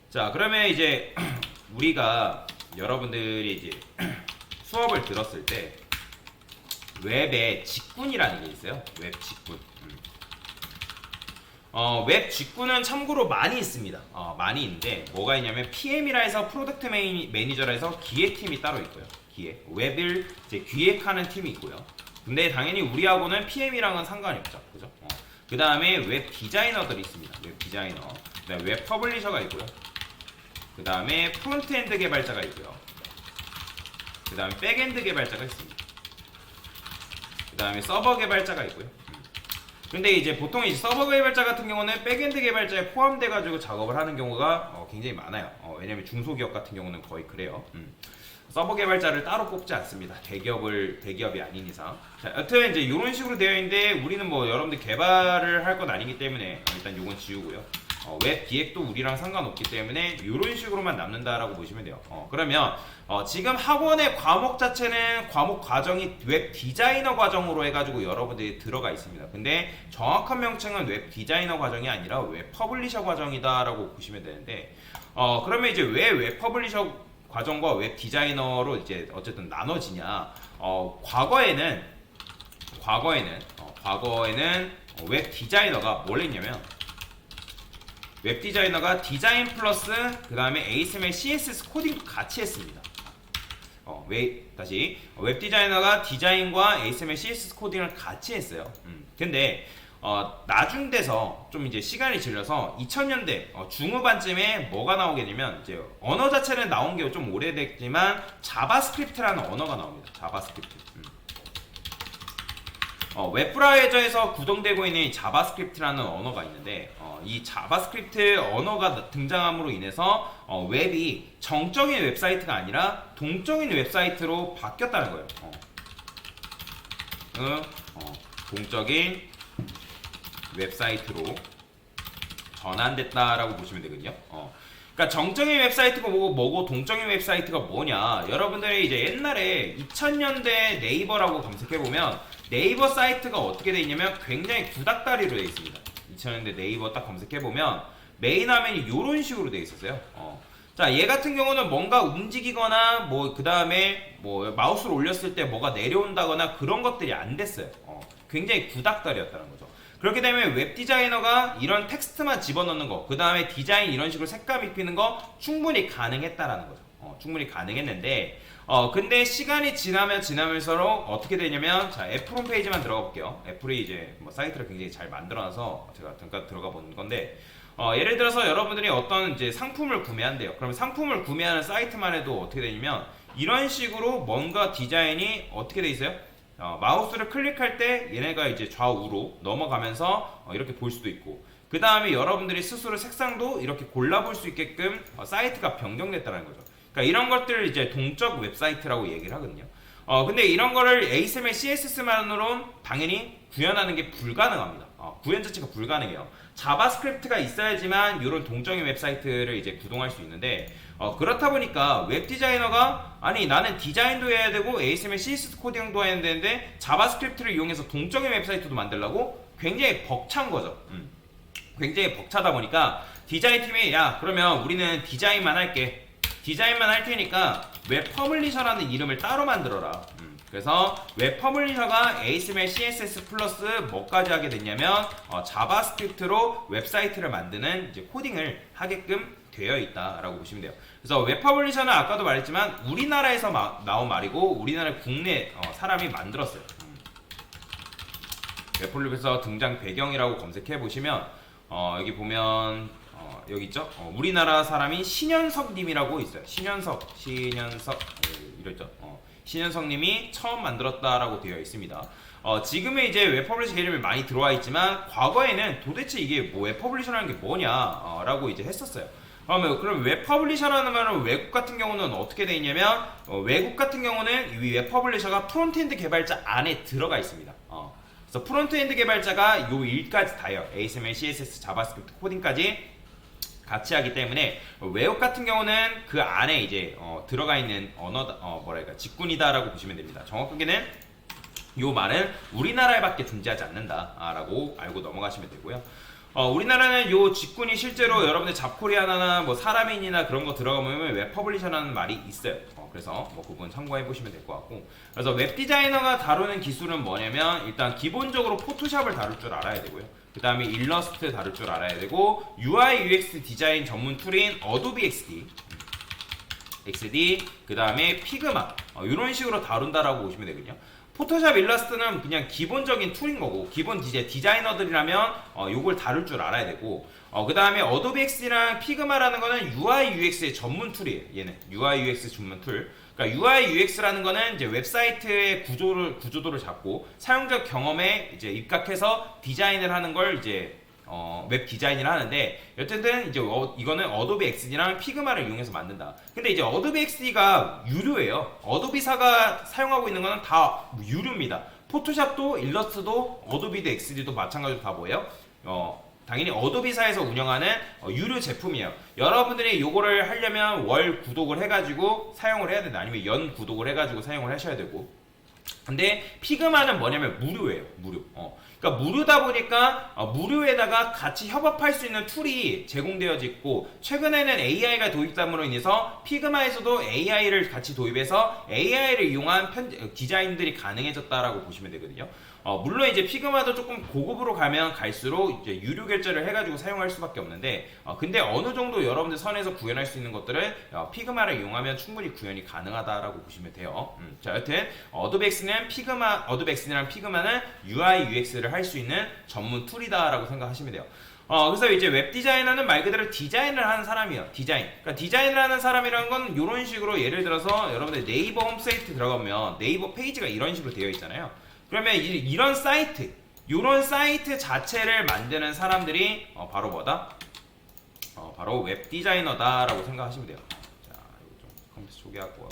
자, 그러면 이제 우리가 여러분들이 이제 수업을 들었을 때 웹의 직군이라는 게 있어요. 웹 직군. 웹 직군은 참고로 많이 있습니다. 많이 있는데 뭐가 있냐면 PM이라 해서 프로덕트 매니저라 해서 기획팀이 따로 있고요. 기획. 웹을 이제 기획하는 팀이 있고요. 근데 당연히 우리하고는 PM이랑은 상관이 없죠. 그죠? 그 다음에 웹 디자이너들이 있습니다. 웹 디자이너. 그다음에 웹 퍼블리셔가 있고요. 그 다음에 프론트엔드 개발자가 있고요. 그 다음에 백엔드 개발자가 있습니다. 그 다음에 서버 개발자가 있고요. 근데 이제 보통 이제 서버 개발자 같은 경우는 백엔드 개발자에 포함돼가지고 작업을 하는 경우가 굉장히 많아요. 왜냐면 중소기업 같은 경우는 거의 그래요. 서버 개발자를 따로 뽑지 않습니다. 대기업이 아닌 이상. 자, 여튼 이제 이런 식으로 되어 있는데 우리는 뭐 여러분들 개발을 할 건 아니기 때문에 일단 요건 지우고요. 웹 기획도 우리랑 상관없기 때문에 이런 식으로만 남는다라고 보시면 돼요. 그러면 지금 학원의 과목 자체는 과목 과정이 웹 디자이너 과정으로 해가지고 여러분들이 들어가 있습니다. 근데 정확한 명칭은 웹 디자이너 과정이 아니라 웹 퍼블리셔 과정이다라고 보시면 되는데 그러면 이제 왜 웹 퍼블리셔 과정과 웹 디자이너로 이제 어쨌든 나눠지냐? 과거에는 웹 디자이너가 뭘 했냐면 웹 디자이너가 디자인 플러스 그 다음에 HTML, CSS 코딩도 같이 했습니다. 웹 디자이너가 디자인과 HTML, CSS 코딩을 같이 했어요. 근데 나중 돼서 좀 이제 시간이 질려서 2000년대 중후반쯤에 뭐가 나오게 되면 이제 언어 자체는 나온 게 좀 오래됐지만 자바스크립트라는 언어가 나옵니다. 자바스크립트. 웹브라우저에서 구동되고 있는 이 자바스크립트라는 언어가 있는데 이 자바스크립트 언어가 등장함으로 인해서 웹이 정적인 웹사이트가 아니라 동적인 웹사이트로 바뀌었다는 거예요. 동적인 웹사이트로 전환됐다라고 보시면 되거든요. 그러니까 정적인 웹사이트가 뭐고 동적인 웹사이트가 뭐냐? 여러분들이 이제 옛날에 2000년대 네이버라고 검색해보면 네이버 사이트가 어떻게 돼 있냐면 굉장히 구닥다리로 돼 있습니다. 2000년대 네이버 딱 검색해보면 메인 화면이 이런 식으로 돼 있었어요. 자, 얘 같은 경우는 뭔가 움직이거나 뭐 그 다음에 뭐 마우스를 올렸을 때 뭐가 내려온다거나 그런 것들이 안 됐어요. 굉장히 구닥다리였다는 거죠. 그렇기 때문에 웹 디자이너가 이런 텍스트만 집어넣는 거, 그 다음에 디자인 이런 식으로 색감 입히는 거 충분히 가능했다라는 거죠. 충분히 가능했는데, 근데 시간이 지나면서록 어떻게 되냐면, 자, 애플 홈페이지만 들어가 볼게요. 애플이 이제 뭐 사이트를 굉장히 잘 만들어놔서 제가 잠깐 들어가 보는 건데, 예를 들어서 여러분들이 어떤 이제 상품을 구매한대요. 그러면 상품을 구매하는 사이트만 해도 어떻게 되냐면, 이런 식으로 뭔가 디자인이 어떻게 돼 있어요? 마우스를 클릭할 때 얘네가 이제 좌우로 넘어가면서 이렇게 볼 수도 있고 그 다음에 여러분들이 스스로 색상도 이렇게 골라볼 수 있게끔 사이트가 변경됐다는 거죠. 그러니까 이런 것들을 이제 동적 웹사이트라고 얘기를 하거든요. 근데 이런 거를 HTML, CSS만으로는 당연히 구현하는 게 불가능합니다. 구현 자체가 불가능해요. 자바스크립트가 있어야지만 이런 동적인 웹사이트를 이제 구동할 수 있는데 그렇다 보니까 웹 디자이너가 아니 나는 디자인도 해야 되고 HTML, CSS 코딩도 해야 되는데 자바스크립트를 이용해서 동적인 웹사이트도 만들려고 굉장히 벅찬 거죠. 굉장히 벅차다 보니까 디자인 팀이 야 그러면 우리는 디자인만 할게. 디자인만 할 테니까 웹 퍼블리셔라는 이름을 따로 만들어라. 그래서 웹 퍼블리셔가 HTML, CSS 플러스 뭐까지 하게 됐냐면 자바스크립트로 웹사이트를 만드는 이제 코딩을 하게끔 되어 있다라고 보시면 돼요. 그래서 웹 퍼블리셔는 아까도 말했지만 우리나라에서 나온 말이고 우리나라 국내 사람이 만들었어요. 웹 퍼블리셔 등장 배경이라고 검색해 보시면 여기 보면 여기 있죠? 우리나라 사람이 신현석 님이라고 있어요. 신현석 이랬죠? 신현석 님이 처음 만들었다라고 되어 있습니다. 지금은 이제 웹 퍼블리셔 개념이 많이 들어와 있지만 과거에는 도대체 이게 뭐 웹 퍼블리셔라는 게 뭐냐라고 이제 했었어요. 그럼 웹 퍼블리셔라는 말은 외국 같은 경우는 어떻게 되어 있냐면 외국 같은 경우는 이 웹 퍼블리셔가 프론트엔드 개발자 안에 들어가 있습니다. 그래서 프론트엔드 개발자가 요 일까지 다 해요. HTML, CSS, 자바스크립트 코딩까지 같이 하기 때문에 외국 같은 경우는 그 안에 이제 들어가 있는 직군이다라고 보시면 됩니다. 정확하게는 요 말은 우리나라에밖에 존재하지 않는다라고 알고 넘어가시면 되고요. 우리나라는 요 직군이 실제로 여러분들 잡코리아나 뭐 사람인이나 그런 거 들어가면 웹 퍼블리셔라는 말이 있어요. 그래서 뭐 그건 참고해 보시면 될 것 같고. 그래서 웹 디자이너가 다루는 기술은 뭐냐면 일단 기본적으로 포토샵을 다룰 줄 알아야 되고요. 그 다음에 일러스트 다룰 줄 알아야 되고 UI UX 디자인 전문 툴인 어도비 XD 그 다음에 피그마 이런 식으로 다룬다라고 보시면 되거든요. 포토샵 일러스트는 그냥 기본적인 툴인 거고 기본 디자이너들이라면 요걸 다룰 줄 알아야 되고 그 다음에 어도비 XD랑 피그마라는 거는 UI UX의 전문 툴이에요. 얘는 UI UX 전문 툴. 그러니까 UI UX라는 거는 이제 웹사이트의 구조도를 잡고 사용자 경험에 이제 입각해서 디자인을 하는 걸 이제 웹 디자인을 하는데 여튼든 이제 이거는 어도비 XD랑 피그마를 이용해서 만든다. 근데 이제 어도비 XD가 유료예요. 어도비사가 사용하고 있는 거는 다 유료입니다. 포토샵도 일러스트도 어도비도 XD도 마찬가지로 다 뭐예요? 당연히 어도비사에서 운영하는 유료 제품이에요. 여러분들이 요거를 하려면 월 구독을 해가지고 사용을 해야 된다. 아니면 연 구독을 해가지고 사용을 하셔야 되고. 근데 피그마는 뭐냐면 무료예요. 무료. 그러니까 무료다 보니까 무료에다가 같이 협업할 수 있는 툴이 제공되어져 있고 최근에는 AI가 도입됨으로 인해서 피그마에서도 AI를 같이 도입해서 AI를 이용한 디자인들이 가능해졌다라고 보시면 되거든요. 물론 이제 피그마도 조금 고급으로 가면 갈수록 이제 유료 결제를 해가지고 사용할 수밖에 없는데 근데 어느 정도 여러분들 선에서 구현할 수 있는 것들은 피그마를 이용하면 충분히 구현이 가능하다라고 보시면 돼요. 자, 여튼 어도비 XD랑 피그마는 UI UX를 할 수 있는 전문 툴이다라고 생각하시면 돼요. 그래서 이제 웹 디자이너는 말 그대로 디자인을 하는 사람이에요. 그러니까 디자인을 하는 사람이라는 건 이런 식으로 예를 들어서 여러분들 네이버 홈사이트 들어가면 네이버 페이지가 이런 식으로 되어 있잖아요. 그러면 이런 사이트, 이런 사이트 자체를 만드는 사람들이 바로 뭐다? 바로 웹 디자이너다라고 생각하시면 돼요. 자, 이거 좀 컴퓨터 소개하고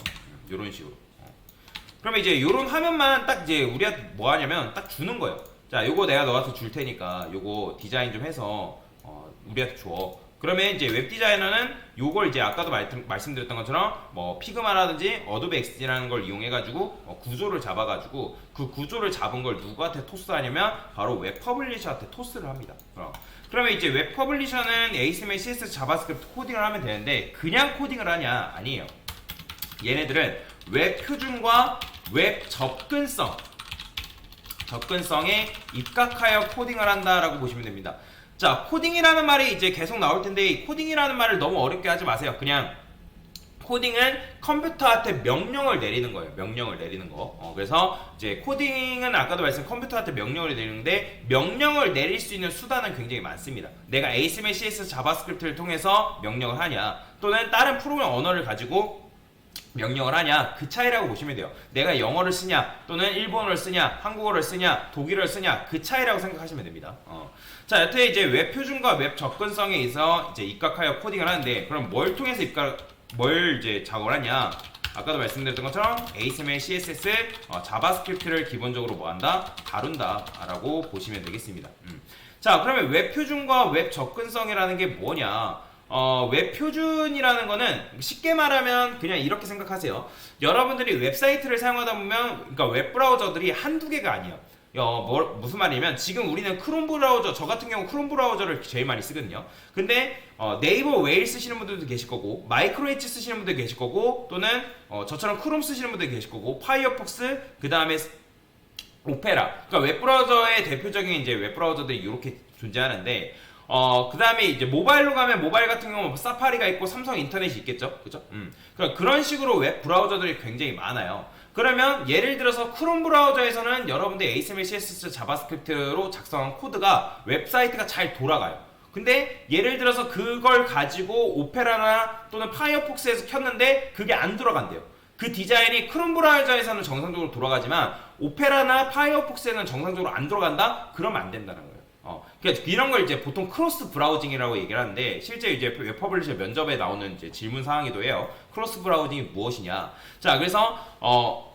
이런 식으로. 그러면 이제 이런 화면만 딱 이제 우리가 뭐 하냐면 딱 주는 거예요. 자, 요거 내가 너한테 줄 테니까 요거 디자인 좀 해서 우리한테 줘. 그러면 이제 웹 디자이너는 요걸 이제 아까도 말씀드렸던 것처럼 뭐 피그마라든지 어도비 XD라는 걸 이용해가지고 구조를 잡아가지고 그 구조를 잡은 걸 누구한테 토스하냐면 바로 웹 퍼블리셔한테 토스를 합니다. 그러면 이제 웹 퍼블리셔는 HTML, CSS, 자바스크립트 코딩을 하면 되는데 그냥 코딩을 하냐? 아니에요. 얘네들은 웹 표준과 웹 접근성에 입각하여 코딩을 한다라고 보시면 됩니다. 자, 코딩이라는 말이 이제 계속 나올 텐데 이 코딩이라는 말을 너무 어렵게 하지 마세요. 그냥 코딩은 컴퓨터한테 명령을 내리는 거예요. 명령을 내리는 거. 그래서 이제 코딩은 아까도 말씀드린 컴퓨터한테 명령을 내리는데 명령을 내릴 수 있는 수단은 굉장히 많습니다. 내가 HTML, CSS, 자바스크립트를 통해서 명령을 하냐 또는 다른 프로그램 언어를 가지고 명령을 하냐 그 차이라고 보시면 돼요. 내가 영어를 쓰냐 또는 일본어를 쓰냐 한국어를 쓰냐 독일어를 쓰냐 그 차이라고 생각하시면 됩니다. 자, 여튼 이제 웹 표준과 웹 접근성에 있어 이제 입각하여 코딩을 하는데 그럼 뭘 통해서 뭘 이제 작업을 하냐? 아까도 말씀드렸던 것처럼 HTML, CSS, 자바스크립트를 기본적으로 뭐 한다? 다룬다라고 보시면 되겠습니다. 자, 그러면 웹 표준과 웹 접근성이라는 게 뭐냐? 웹 표준이라는 거는 쉽게 말하면 그냥 이렇게 생각하세요. 여러분들이 웹사이트를 사용하다 보면 그러니까 웹 브라우저들이 한두 개가 아니에요. 무슨 말이냐면 지금 우리는 크롬 브라우저, 저 같은 경우 크롬 브라우저를 제일 많이 쓰거든요. 근데 네이버 웨일 쓰시는 분들도 계실 거고 마이크로 엣지 쓰시는 분들 계실 거고 또는 저처럼 크롬 쓰시는 분들 계실 거고 파이어폭스 그 다음에 오페라, 그러니까 웹 브라우저의 대표적인 이제 웹 브라우저들이 이렇게 존재하는데 그 다음에 이제 모바일로 가면 모바일 같은 경우는 사파리가 있고 삼성 인터넷이 있겠죠, 그죠? 그러니까 그런 식으로 웹 브라우저들이 굉장히 많아요. 그러면 예를 들어서 크롬 브라우저에서는 여러분들 HTML, CSS, 자바스크립트로 작성한 코드가 웹사이트가 잘 돌아가요. 근데 예를 들어서 그걸 가지고 오페라나 또는 파이어폭스에서 켰는데 그게 안 돌아간대요. 그 디자인이 크롬 브라우저에서는 정상적으로 돌아가지만 오페라나 파이어폭스에는 정상적으로 안 돌아간다? 그러면 안 된다는 거예요. 그러니까 이런 걸 이제 보통 크로스 브라우징이라고 얘기를 하는데 실제 이제 웹 퍼블리셔 면접에 나오는 이제 질문 사항이기도 해요. 크로스 브라우징이 무엇이냐? 자, 그래서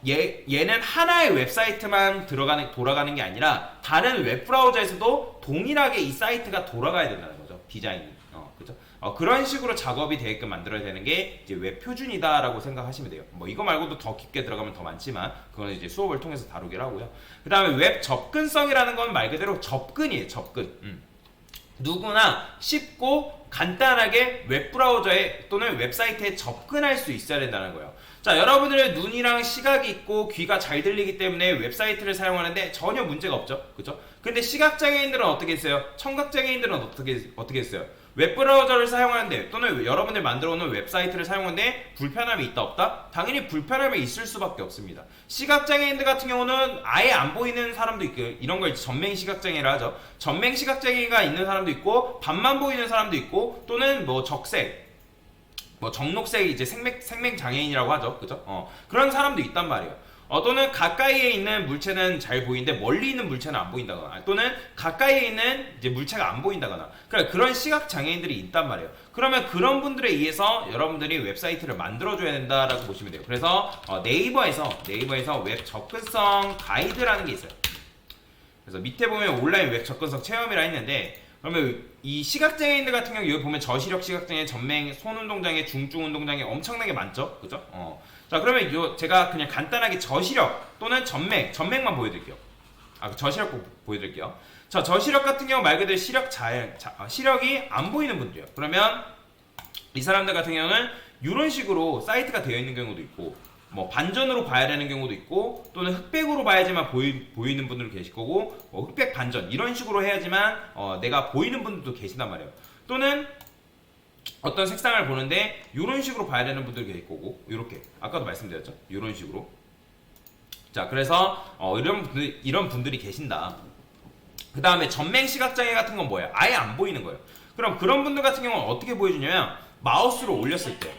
얘는 하나의 웹사이트만 돌아가는 게 아니라 다른 웹 브라우저에서도 동일하게 이 사이트가 돌아가야 된다는 거죠. 디자인이. 그죠? 그런 식으로 작업이 되게끔 만들어야 되는 게 이제 웹 표준이다라고 생각하시면 돼요. 뭐 이거 말고도 더 깊게 들어가면 더 많지만 그거는 이제 수업을 통해서 다루기로 하고요. 그 다음에 웹 접근성이라는 건 말 그대로 접근이에요. 접근. 누구나 쉽고 간단하게 웹브라우저에 또는 웹사이트에 접근할 수 있어야 된다는 거예요. 자, 여러분들의 눈이랑 시각이 있고 귀가 잘 들리기 때문에 웹사이트를 사용하는데 전혀 문제가 없죠. 그죠? 근데 시각장애인들은 어떻게 했어요? 청각장애인들은 어떻게 했어요? 웹브라우저를 사용하는데 또는 여러분들 만들어 놓은 웹사이트를 사용하는데 불편함이 있다 없다? 당연히 불편함이 있을 수밖에 없습니다. 시각장애인들 같은 경우는 아예 안 보이는 사람도 있고, 이런 걸 전맹 시각장애라 하죠. 전맹 시각장애가 있는 사람도 있고 반만 보이는 사람도 있고, 또는 뭐 적색, 뭐 정록색 이제 생명 장애인이라고 하죠. 그죠? 그런 사람도 있단 말이에요. 또는 가까이에 있는 물체는 잘 보이는데 멀리 있는 물체는 안 보인다거나, 또는 가까이에 있는 이제 물체가 안 보인다거나, 그러니까 그런 시각 장애인들이 있단 말이에요. 그러면 그런 분들에 의해서 여러분들이 웹사이트를 만들어줘야 된다라고 보시면 돼요. 그래서 네이버에서 웹 접근성 가이드라는 게 있어요. 그래서 밑에 보면 온라인 웹 접근성 체험이라 했는데, 그러면 이 시각장애인들 같은 경우 여기 보면 저시력 시각장애, 전맹, 손운동장애, 중증운동장애 엄청나게 많죠, 그죠? 자, 그러면 제가 그냥 간단하게 저시력 또는 전맹만 보여드릴게요. 저시력 보여드릴게요. 자, 저시력 같은 경우 말 그대로 시력이 안 보이는 분들이에요. 그러면 이 사람들 같은 경우는 이런 식으로 사이트가 되어 있는 경우도 있고, 뭐 반전으로 봐야 되는 경우도 있고, 또는 흑백으로 봐야지만 보이는 분들도 계실 거고, 흑백 반전 이런 식으로 해야지만 내가 보이는 분들도 계신단 말이에요. 또는 어떤 색상을 보는데 이런 식으로 봐야 되는 분들도 계실 거고, 이렇게 아까도 말씀드렸죠, 이런 식으로. 자, 그래서 이런 분들이 계신다. 그 다음에 전맹 시각장애 같은 건 뭐예요? 아예 안 보이는 거예요. 그럼 그런 분들 같은 경우는 어떻게 보여주냐면 마우스로 올렸을 때,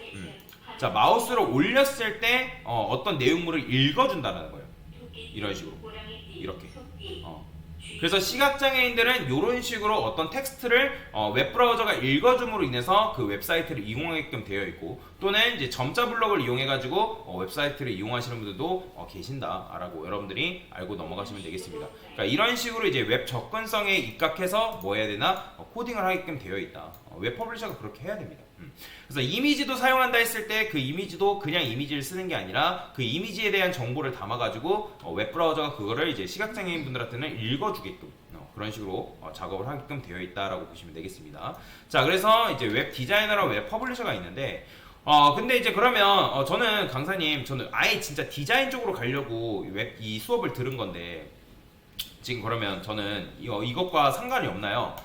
자, 마우스로 올렸을 때 어떤 내용물을 읽어준다는 거예요. 이런 식으로, 이렇게. 그래서 시각장애인들은 이런 식으로 어떤 텍스트를 웹브라우저가 읽어줌으로 인해서 그 웹사이트를 이용하게끔 되어 있고, 또는 이제 점자 블럭을 이용해가지고 웹사이트를 이용하시는 분들도 계신다라고 여러분들이 알고 넘어가시면 되겠습니다. 그러니까 이런 식으로 이제 웹 접근성에 입각해서 뭐 해야 되나, 코딩을 하게끔 되어 있다. 웹 퍼블리셔가 그렇게 해야 됩니다. 그래서 이미지도 사용한다 했을 때 그 이미지도 그냥 이미지를 쓰는 게 아니라 그 이미지에 대한 정보를 담아가지고 웹브라우저가 그거를 이제 시각장애인 분들한테는 읽어주게끔 그런 식으로 작업을 하게끔 되어 있다라고 보시면 되겠습니다. 자, 그래서 이제 웹 디자이너랑 웹 퍼블리셔가 있는데, 근데 이제 그러면 저는 강사님, 저는 아예 진짜 디자인 쪽으로 가려고 이 수업을 들은 건데, 지금 그러면 저는 이것과 상관이 없나요?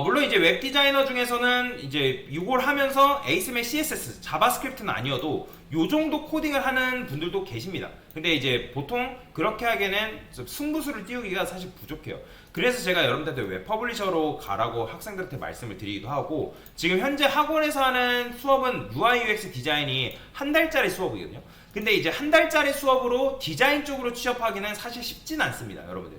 물론 이제 웹 디자이너 중에서는 이제 이걸 하면서 HTML, CSS, 자바스크립트는 아니어도 요 정도 코딩을 하는 분들도 계십니다. 근데 이제 보통 그렇게 하기에는 승부수를 띄우기가 사실 부족해요. 그래서 제가 여러분들한테 웹 퍼블리셔로 가라고 학생들한테 말씀을 드리기도 하고, 지금 현재 학원에서 하는 수업은 UI UX 디자인이 한 달짜리 수업이거든요. 근데 이제 한 달짜리 수업으로 디자인 쪽으로 취업하기는 사실 쉽진 않습니다, 여러분들.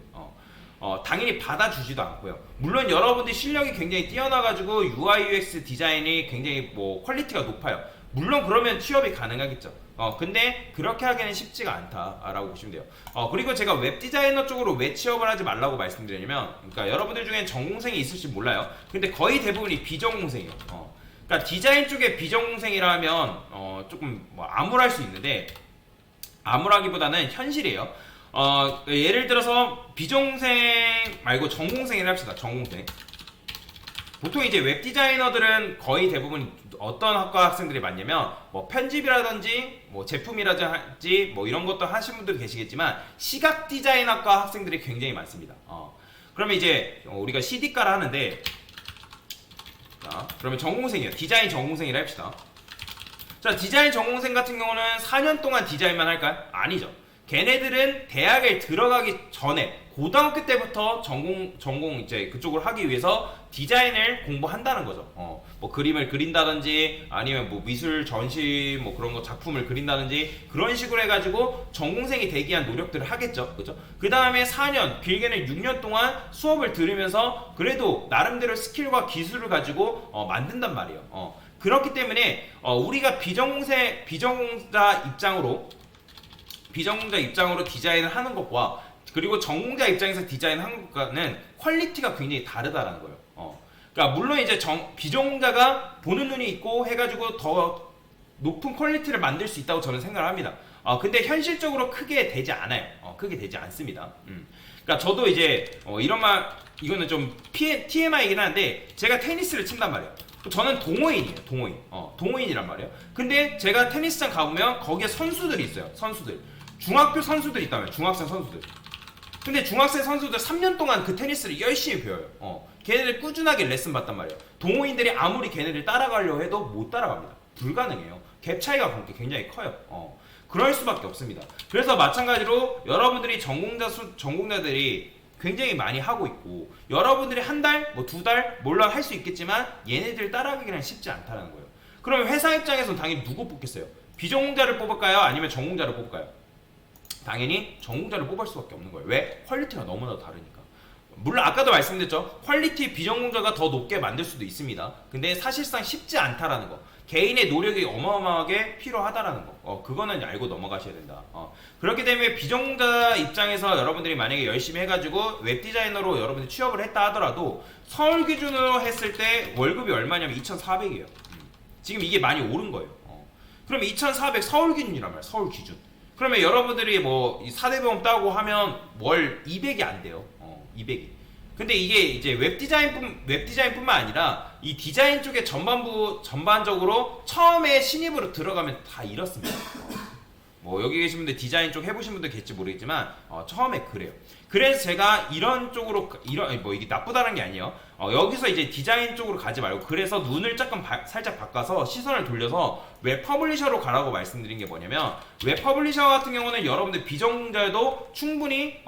당연히 받아주지도 않고요. 물론 여러분들 실력이 굉장히 뛰어나가지고 UI UX 디자인이 굉장히 뭐 퀄리티가 높아요. 물론 그러면 취업이 가능하겠죠. 근데 그렇게 하기는 쉽지가 않다라고 보시면 돼요. 그리고 제가 웹 디자이너 쪽으로 왜 취업을 하지 말라고 말씀드리냐면, 그러니까 여러분들 중에 전공생이 있을지 몰라요. 근데 거의 대부분이 비전공생이에요. 그러니까 디자인 쪽에 비전공생이라면 조금 뭐 암울할 수 있는데, 암울하기보다는 현실이에요. 예를 들어서 비전공생 말고 전공생이라 합시다. 전공생. 보통 이제 웹 디자이너들은 거의 대부분 어떤 학과 학생들이 많냐면, 뭐 편집이라든지 뭐 제품이라든지 뭐 이런 것도 하시는 분들 계시겠지만, 시각 디자인 학과 학생들이 굉장히 많습니다. 그러면 이제 우리가 CD과를 하는데, 자, 그러면 전공생이에요. 디자인 전공생이라 합시다. 자, 디자인 전공생 같은 경우는 4년 동안 디자인만 할까요? 아니죠. 걔네들은 대학에 들어가기 전에 고등학교 때부터 전공 이제 그쪽을 하기 위해서 디자인을 공부한다는 거죠. 뭐 그림을 그린다든지, 아니면 뭐 미술 전시 뭐 그런 거 작품을 그린다든지, 그런 식으로 해가지고 전공생이 되기 위한 노력들을 하겠죠. 그죠? 그 다음에 4년, 길게는 6년 동안 수업을 들으면서 그래도 나름대로 스킬과 기술을 가지고 만든단 말이에요. 그렇기 때문에 우리가 비전공자 입장으로 디자인을 하는 것과, 그리고 전공자 입장에서 디자인을 하는 것과는 퀄리티가 굉장히 다르다라는 거예요. 그러니까 물론 이제 비전공자가 보는 눈이 있고 해가지고 더 높은 퀄리티를 만들 수 있다고 저는 생각을 합니다. 근데 현실적으로 크게 되지 않아요. 크게 되지 않습니다. 그러니까 저도 이제 이런 말 이거는 좀 TMI이긴 한데 제가 테니스를 친단 말이에요. 저는 동호인이에요. 동호인이란 말이에요. 근데 제가 테니스장 가보면 거기에 선수들이 있어요. 선수들. 중학교 선수들이 있다면 중학생 선수들. 근데 중학생 선수들 3년 동안 그 테니스를 열심히 배워요. 걔네들 꾸준하게 레슨 받단 말이에요. 동호인들이 아무리 걔네들 따라가려고 해도 못 따라갑니다. 불가능해요. 갭 차이가 굉장히 커요. 그럴 수밖에 없습니다. 그래서 마찬가지로 여러분들이 전공자들이 굉장히 많이 하고 있고 여러분들이 한 달, 뭐 두 달 몰라 할 수 있겠지만 얘네들 따라가기는 쉽지 않다는 거예요. 그러면 회사 입장에서는 당연히 누구 뽑겠어요? 비전공자를 뽑을까요? 아니면 전공자를 뽑을까요? 당연히 전공자를 뽑을 수밖에 없는 거예요. 왜? 퀄리티가 너무나 다르니까. 물론 아까도 말씀드렸죠. 퀄리티 비전공자가 더 높게 만들 수도 있습니다. 근데 사실상 쉽지 않다라는 거. 개인의 노력이 어마어마하게 필요하다라는 거. 그거는 알고 넘어가셔야 된다. 그렇기 때문에 비전공자 입장에서 여러분들이 만약에 열심히 해가지고 웹디자이너로 여러분들이 취업을 했다 하더라도 서울 기준으로 했을 때 월급이 얼마냐면 2,400이에요. 지금 이게 많이 오른 거예요. 그럼 2,400 서울 기준이란 말이에요. 서울 기준. 그러면 여러분들이 뭐 4대보험 따고 하면 월 200이 안 돼요. 200이. 근데 이게 이제 웹디자인뿐만 아니라 이 디자인 쪽에 전반적으로 처음에 신입으로 들어가면 다 이렇습니다. 뭐 여기 계신 분들 디자인 쪽 해보신 분들 계실지 모르겠지만 처음에 그래요. 그래서 제가 이런 쪽으로 뭐 이게 나쁘다는 게 아니에요. 여기서 이제 디자인 쪽으로 가지 말고 그래서 눈을 조금 살짝 바꿔서 시선을 돌려서 웹 퍼블리셔로 가라고 말씀드린 게 뭐냐면 웹 퍼블리셔 같은 경우는 여러분들 비전공자여도 충분히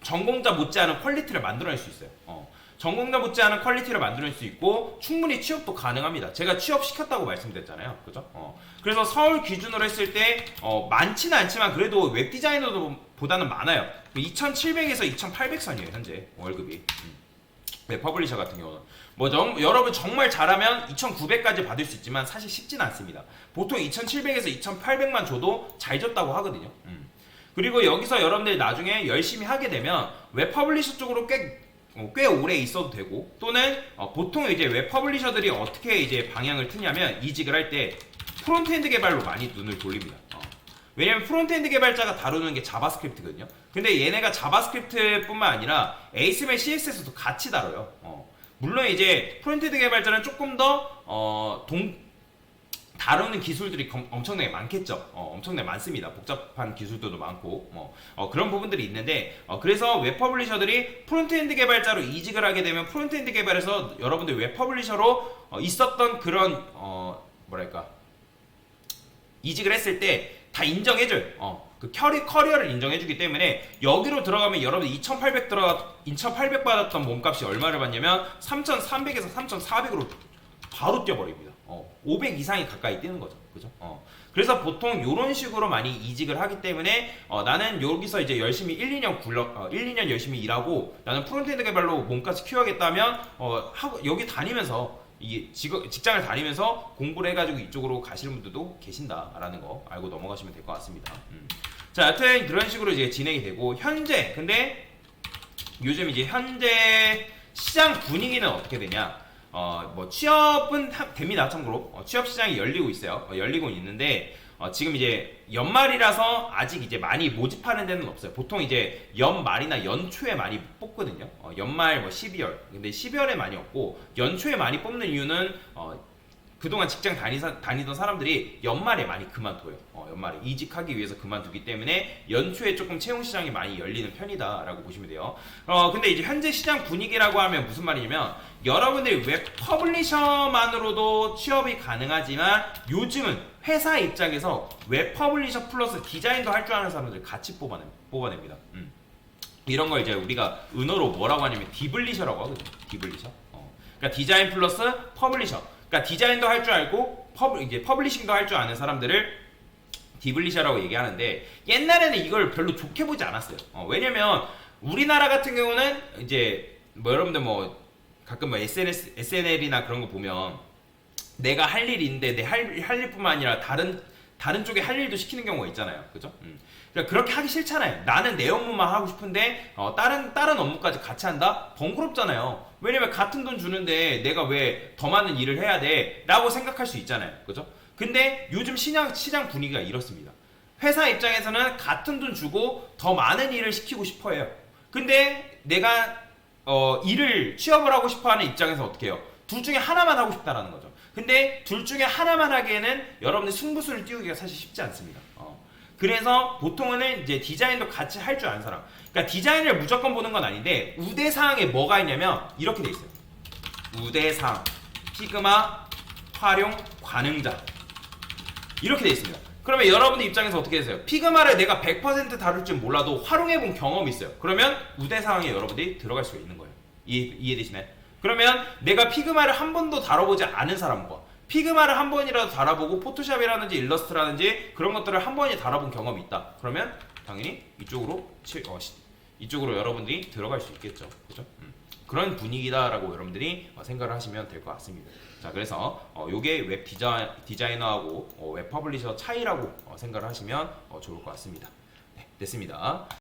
전공자 못지않은 퀄리티를 만들어낼 수 있어요. 전공자 못지않은 퀄리티를 만들어낼 수 있고 충분히 취업도 가능합니다. 제가 취업시켰다고 말씀드렸잖아요. 그죠? 그래서 서울 기준으로 했을 때 많지는 않지만 그래도 웹디자이너보다는 많아요. 2,700에서 2,800선이에요. 현재 월급이. 웹 퍼블리셔 같은 경우는 여러분 정말 잘하면 2,900까지 받을 수 있지만 사실 쉽지는 않습니다. 보통 2,700에서 2,800만 줘도 잘 줬다고 하거든요. 그리고 여기서 여러분들이 나중에 열심히 하게 되면 웹 퍼블리셔 쪽으로 꽤 오래 있어도 되고 또는 보통 이제 웹 퍼블리셔들이 어떻게 이제 방향을 트냐면 이직을 할 때 프론트엔드 개발로 많이 눈을 돌립니다. 왜냐면 프론트엔드 개발자가 다루는 게 자바스크립트거든요. 근데 얘네가 자바스크립트뿐만 아니라 HTML, CSS도 같이 다뤄요. 물론 이제 프론트엔드 개발자는 조금 더 다루는 기술들이 엄청나게 많겠죠. 엄청나게 많습니다. 복잡한 기술들도 많고 그런 부분들이 있는데 그래서 웹 퍼블리셔들이 프론트엔드 개발자로 이직을 하게 되면 프론트엔드 개발에서 여러분들 웹 퍼블리셔로 있었던 그런 이직을 했을 때 다 인정해줘요. 그 커리어를 인정해주기 때문에 여기로 들어가면 여러분 2,800 받았던 몸값이 얼마를 받냐면 3,300에서 3,400으로 바로 뛰어버립니다. 500 이상이 가까이 뛰는 거죠. 그죠? 그래서 보통 이런 식으로 많이 이직을 하기 때문에 나는 여기서 이제 열심히 1, 2년 열심히 일하고 나는 프론트엔드 개발로 몸값을 키워야겠다면 여기 다니면서 이 직장을 다니면서 공부를 해가지고 이쪽으로 가시는 분들도 계신다라는 거 알고 넘어가시면 될 것 같습니다. 자, 여튼 그런 식으로 이제 진행이 되고 근데 요즘 이제 현재 시장 분위기는 어떻게 되냐? 취업은 됩니다. 참고로 취업 시장이 열리고 있어요. 열리고 있는데 지금 이제 연말이라서 아직 이제 많이 모집하는 데는 없어요. 보통 이제 연말이나 연초에 많이 뽑거든요. 연말 12월. 근데 12월에 많이 없고 연초에 많이 뽑는 이유는 그동안 직장 다니던 사람들이 연말에 많이 그만둬요. 연말에 이직하기 위해서 그만두기 때문에 연초에 조금 채용 시장이 많이 열리는 편이다라고 보시면 돼요. 근데 이제 현재 시장 분위기라고 하면 무슨 말이냐면 여러분들이 웹 퍼블리셔만으로도 취업이 가능하지만 요즘은 회사 입장에서 웹 퍼블리셔 플러스 디자인도 할 줄 아는 사람들 같이 뽑아냅니다. 이런 걸 이제 우리가 은어로 뭐라고 하냐면 디블리셔라고 하거든요. 디블리셔. 그러니까 디자인 플러스 퍼블리셔. 그러니까 디자인도 할 줄 알고 이제 퍼블리싱도 할 줄 아는 사람들을 디블리셔라고 얘기하는데 옛날에는 이걸 별로 좋게 보지 않았어요. 왜냐면 우리나라 같은 경우는 이제 여러분들 가끔 SNL이나 그런 거 보면 내가 할 일이 있는데 내 할 일뿐만 아니라 다른 쪽에 할 일도 시키는 경우가 있잖아요. 그죠? 그러니까 그렇게 하기 싫잖아요. 나는 내 업무만 하고 싶은데 다른 업무까지 같이 한다? 번거롭잖아요. 왜냐면 같은 돈 주는데 내가 왜 더 많은 일을 해야 돼? 라고 생각할 수 있잖아요. 그죠? 근데 요즘 시장 분위기가 이렇습니다. 회사 입장에서는 같은 돈 주고 더 많은 일을 시키고 싶어 해요. 근데 내가 취업을 하고 싶어하는 입장에서 어떻게 해요? 둘 중에 하나만 하고 싶다라는 거죠. 근데 둘 중에 하나만 하기에는 여러분들 승부수를 띄우기가 사실 쉽지 않습니다. 그래서 보통은 이제 디자인도 같이 할 줄 아는 사람. 그러니까 디자인을 무조건 보는 건 아닌데 우대사항에 뭐가 있냐면 이렇게 돼 있어요. 우대사항, 피그마, 활용, 관응자 이렇게 돼 있습니다. 그러면 여러분들 입장에서 어떻게 되세요? 피그마를 내가 100% 다룰 줄 몰라도 활용해본 경험이 있어요. 그러면 우대사항에 여러분들이 들어갈 수가 있는 거예요. 이해되시나요? 그러면 내가 피그마를 한 번도 다뤄보지 않은 사람과 피그마를 한 번이라도 다뤄보고 포토샵이라든지 일러스트라든지 그런 것들을 한 번이 다뤄본 경험이 있다. 그러면 당연히 이쪽으로 여러분들이 들어갈 수 있겠죠. 그죠? 그런 분위기다라고 여러분들이 생각을 하시면 될 것 같습니다. 자, 그래서 요게 웹 디자이너하고 웹 퍼블리셔 차이라고 생각을 하시면 좋을 것 같습니다. 네, 됐습니다.